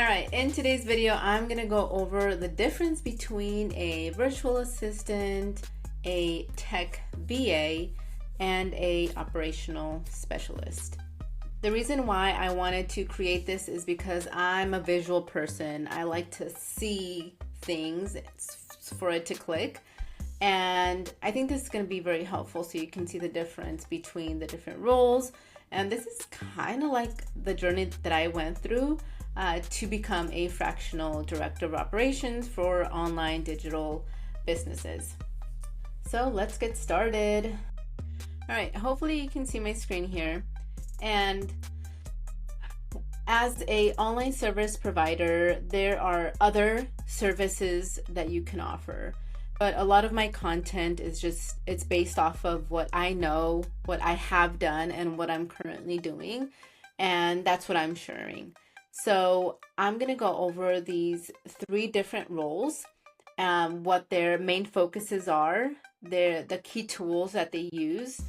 Alright, in today's video, I'm going to go over the difference between a virtual assistant, a tech VA, and a operational specialist. The reason why I wanted to create this is because I'm a visual person. I like to see things for it to click. And I think this is going to be very helpful so you can see the difference between the different roles. And this is kind of like the journey that I went through to become a fractional director of operations for online digital businesses. So let's get started. All right, hopefully you can see my screen here. And as an online service provider, there are other services that you can offer. But a lot of my content is it's based off of what I know, what I have done, and what I'm currently doing. And that's what I'm sharing. So I'm going to go over these 3 different roles, what their main focuses are, the key tools that they use,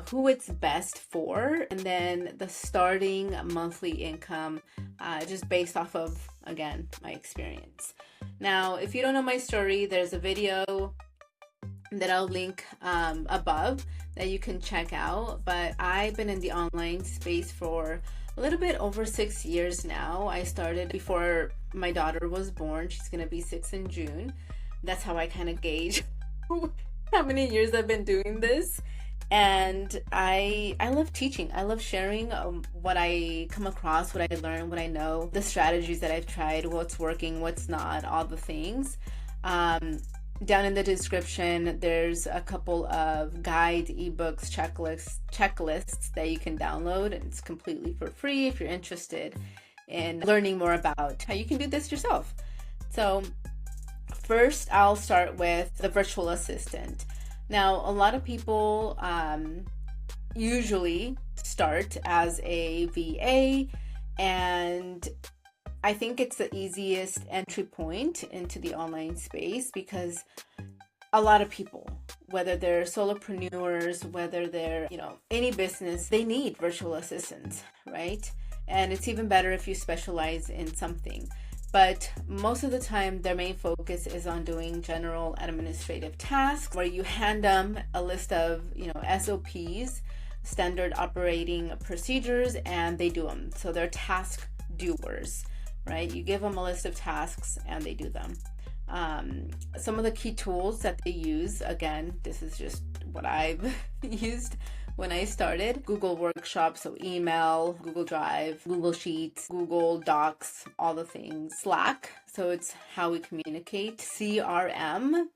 who it's best for, and then the starting monthly income, just based off of, again, my experience. Now, if you don't know my story, there's a video that I'll link above that you can check out, but I've been in the online space for a little bit over 6 years now. I started before my daughter was born. She's gonna be 6 in June. That's how I kind of gauge how many years I've been doing this. And I love teaching. I love sharing what I come across, what I learn, what I know, the strategies that I've tried, what's working, what's not, all the things. Down in the description, there's a couple of guide ebooks, checklists that you can download, and it's completely for free if you're interested in learning more about how you can do this yourself. So first, I'll start with the virtual assistant. Now, a lot of people usually start as a VA, and I think it's the easiest entry point into the online space because a lot of people, whether they're solopreneurs, whether they're, any business, they need virtual assistants, right? And it's even better if you specialize in something. But most of the time, their main focus is on doing general administrative tasks where you hand them a list of, SOPs, standard operating procedures, and they do them. So they're task doers, right? You give them a list of tasks and they do them. Some of the key tools that they use, again, this is just what I've used when I started: Google Workshop, so email, Google Drive, Google Sheets, Google Docs, all the things. Slack, so it's how we communicate. CRM,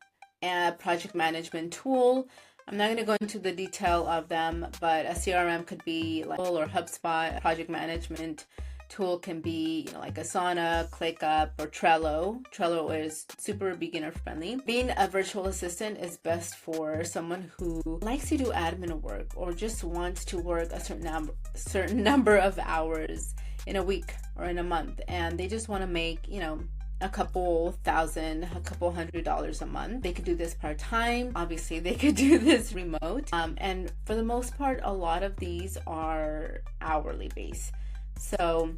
a project management tool. I'm not going to go into the detail of them, but a CRM could be like or HubSpot. A project management tool can be like Asana, ClickUp, or Trello. Trello is super beginner friendly. Being a virtual assistant is best for someone who likes to do admin work or just wants to work a certain number of hours in a week or in a month, and they just want to make a couple thousand, a couple $100 a month. They could do this part-time. Obviously, they could do this remote. And for the most part, a lot of these are hourly based. So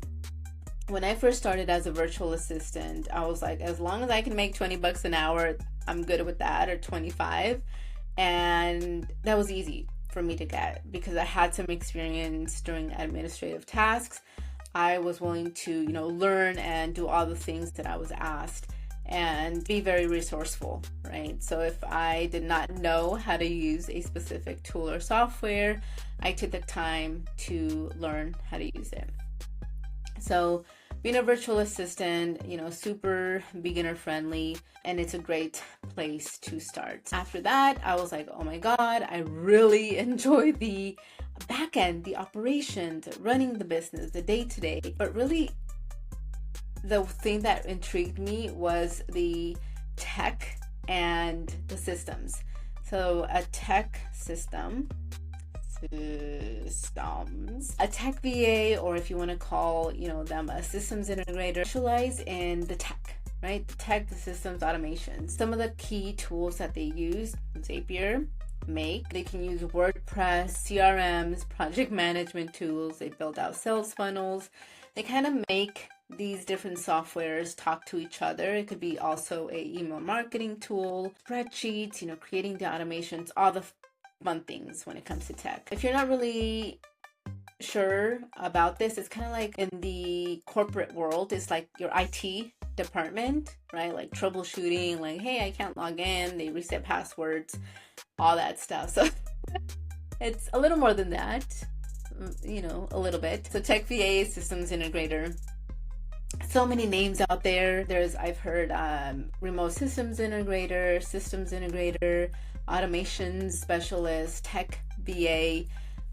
when I first started as a virtual assistant, I was like, as long as I can make 20 bucks an hour, I'm good with that, or 25. And that was easy for me to get because I had some experience doing administrative tasks. I was willing to, learn and do all the things that I was asked and be very resourceful, right? So if I did not know how to use a specific tool or software, I took the time to learn how to use it. So being a virtual assistant, super beginner friendly, and it's a great place to start. After that, I was like, oh my God, I really enjoy the back end, the operations, running the business, the day-to-day. But really, the thing that intrigued me was the tech and the systems. So a tech system, a tech VA, or if you want to call them a systems integrator, specialize in the tech, right? The tech, the systems, automation. Some of the key tools that they use: Zapier, Make. They can use WordPress, CRMs, project management tools. They build out sales funnels. They kind of make these different softwares talk to each other. It could be also a email marketing tool, spreadsheets, creating the automations, all the fun things when it comes to tech. If you're not really sure about this, it's kind of like in the corporate world, it's like your IT department, right? Like troubleshooting, like, hey, I can't log in, they reset passwords, all that stuff. So it's a little more than that, a little bit. So tech VA, systems integrator. So many names out there. I've heard remote systems integrator, automation specialist, tech VA.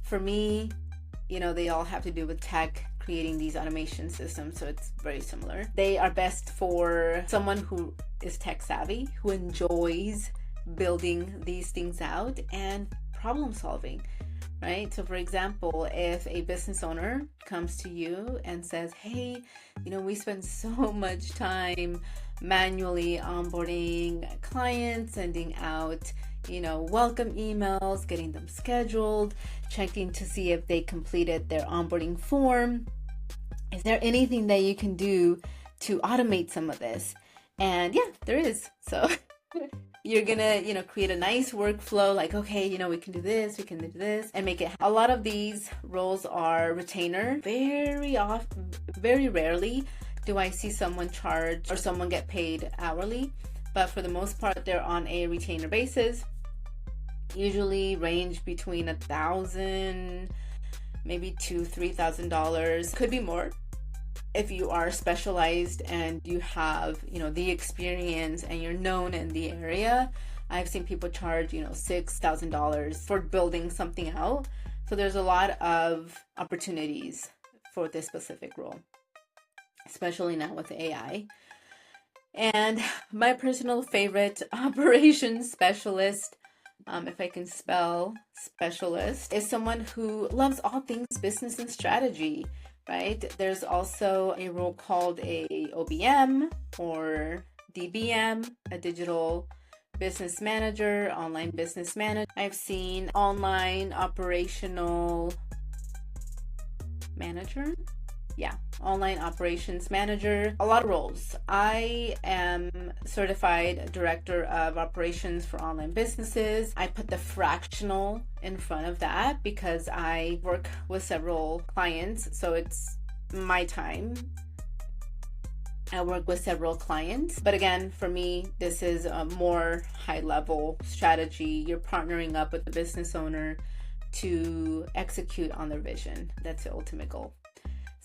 For me, they all have to do with tech, creating these automation systems, so it's very similar. They are best for someone who is tech savvy, who enjoys building these things out and problem solving, right? So for example, if a business owner comes to you and says, hey, we spend so much time manually onboarding clients, sending out welcome emails, getting them scheduled, checking to see if they completed their onboarding form. Is there anything that you can do to automate some of this? And yeah, there is. So you're gonna, create a nice workflow, like, okay, we can do this, and make it. A lot of these roles are retainer. Very rarely do I see someone charge or someone get paid hourly, but for the most part, they're on a retainer basis. Usually range between $1,000, maybe $2,000-$3,000. Could be more if you are specialized and you have, the experience and you're known in the area. I've seen people charge, $6,000 for building something out. So there's a lot of opportunities for this specific role, especially now with AI. And my personal favorite, operations specialist, if I can spell specialist, is someone who loves all things business and strategy, right? There's also a role called a OBM or DBM, a digital business manager, online business manager. I've seen online operational manager. Yeah, online operations manager, a lot of roles. I am certified director of operations for online businesses. I put the fractional in front of that because I work with several clients, so it's my time. I work with several clients, but again, for me, this is a more high-level strategy. You're partnering up with the business owner to execute on their vision. That's the ultimate goal.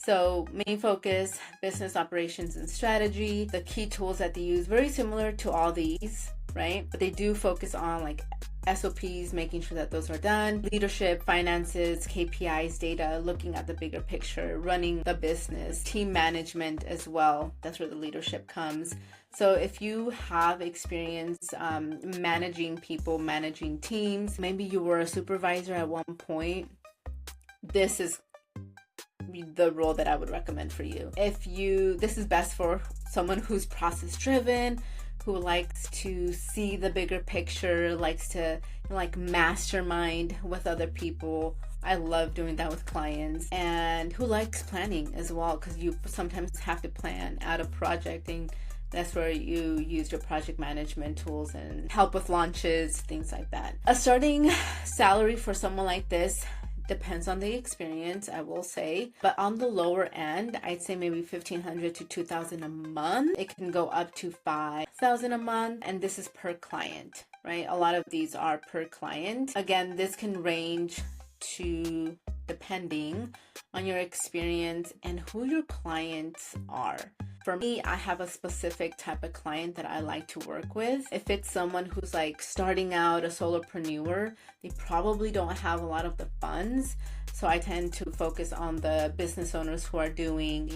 So main focus, business operations and strategy. The key tools that they use, very similar to all these, right? But they do focus on like SOPs, making sure that those are done, leadership, finances, KPIs, data, looking at the bigger picture, running the business, team management as well. That's where the leadership comes. So if you have experience managing people, managing teams, maybe you were a supervisor at one point, this is the role that I would recommend for you. This is best for someone who's process driven, who likes to see the bigger picture, likes to mastermind with other people. I love doing that with clients, and who likes planning as well, because you sometimes have to plan out a project, and that's where you use your project management tools and help with launches, things like that. A starting salary for someone like this depends on the experience, I will say, but on the lower end, I'd say maybe $1,500 to $2,000 a month. It can go up to $5,000 a month, and this is per client, right? A lot of these are per client. Again, this can range to depending on your experience and who your clients are. For me, I have a specific type of client that I like to work with. If it's someone who's like starting out, a solopreneur, they probably don't have a lot of the funds. So I tend to focus on the business owners who are doing,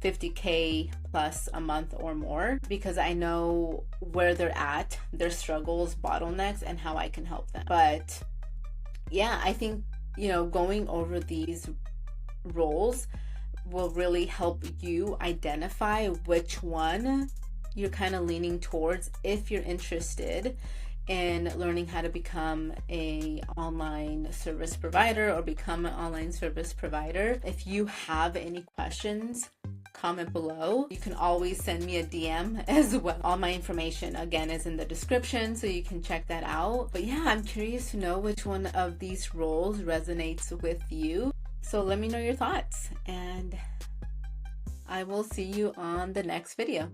$50K plus a month or more, because I know where they're at, their struggles, bottlenecks, and how I can help them. But yeah, I think, going over these roles will really help you identify which one you're kind of leaning towards if you're interested in learning how to become an online service provider or become an online service provider. If you have any questions, comment below. You can always send me a DM as well. All my information again is in the description, so you can check that out. But yeah, I'm curious to know which one of these roles resonates with you. So let me know your thoughts, and I will see you on the next video.